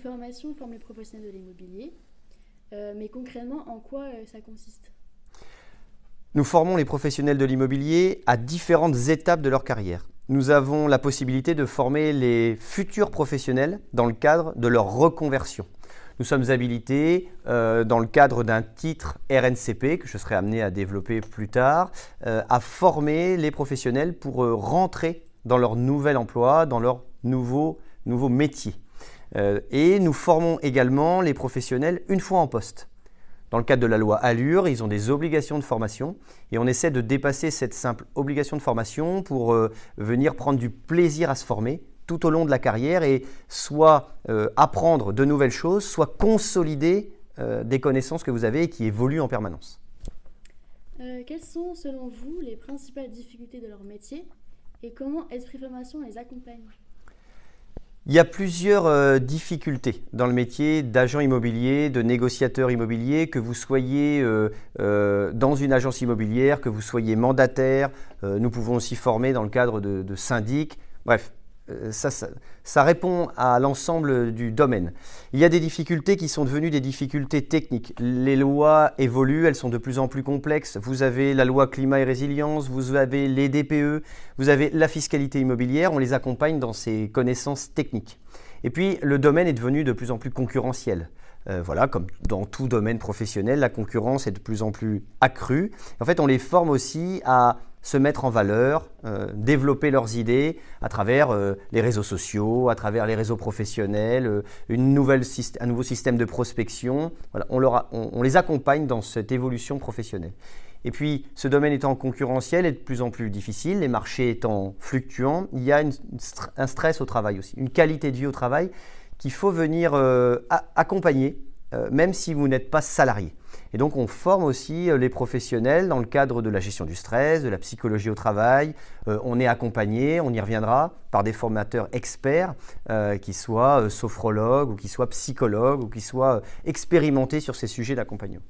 formation forme les professionnels de l'immobilier, mais concrètement, en quoi ça consiste? Nous formons les professionnels de l'immobilier à différentes étapes de leur carrière. Nous avons la possibilité de former les futurs professionnels dans le cadre de leur reconversion. Nous sommes habilités, dans le cadre d'un titre RNCP, que je serai amené à développer plus tard, à former les professionnels pour rentrer dans leur nouvel emploi, dans leur nouveau métier. Et nous formons également les professionnels une fois en poste. Dans le cadre de la loi Allure, ils ont des obligations de formation et on essaie de dépasser cette simple obligation de formation pour venir prendre du plaisir à se former tout au long de la carrière et soit apprendre de nouvelles choses, soit consolider des connaissances que vous avez et qui évoluent en permanence. Quelles sont, selon vous, les principales difficultés de leur métier et comment Esprit Formation les accompagne? Il y a plusieurs difficultés dans le métier d'agent immobilier, de négociateur immobilier, que vous soyez dans une agence immobilière, que vous soyez mandataire. Nous pouvons aussi former dans le cadre de syndics. Bref, ça répond à l'ensemble du domaine. Il y a des difficultés qui sont devenues des difficultés techniques. Les lois évoluent, elles sont de plus en plus complexes. Vous avez la loi climat et résilience, vous avez les DPE, vous avez la fiscalité immobilière, on les accompagne dans ces connaissances techniques. Et puis, le domaine est devenu de plus en plus concurrentiel. Voilà, comme dans tout domaine professionnel, la concurrence est de plus en plus accrue. En fait, on les forme aussi à se mettre en valeur, développer leurs idées à travers les réseaux sociaux, à travers les réseaux professionnels, un nouveau système de prospection. Voilà, on les accompagne dans cette évolution professionnelle. Et puis, ce domaine étant concurrentiel et de plus en plus difficile, les marchés étant fluctuants, il y a un stress au travail aussi, une qualité de vie au travail qu'il faut venir accompagner, même si vous n'êtes pas salarié. Et donc, on forme aussi les professionnels dans le cadre de la gestion du stress, de la psychologie au travail. On est accompagné, on y reviendra, par des formateurs experts qui soient sophrologues ou qui soient psychologues ou qui soient expérimentés sur ces sujets d'accompagnement.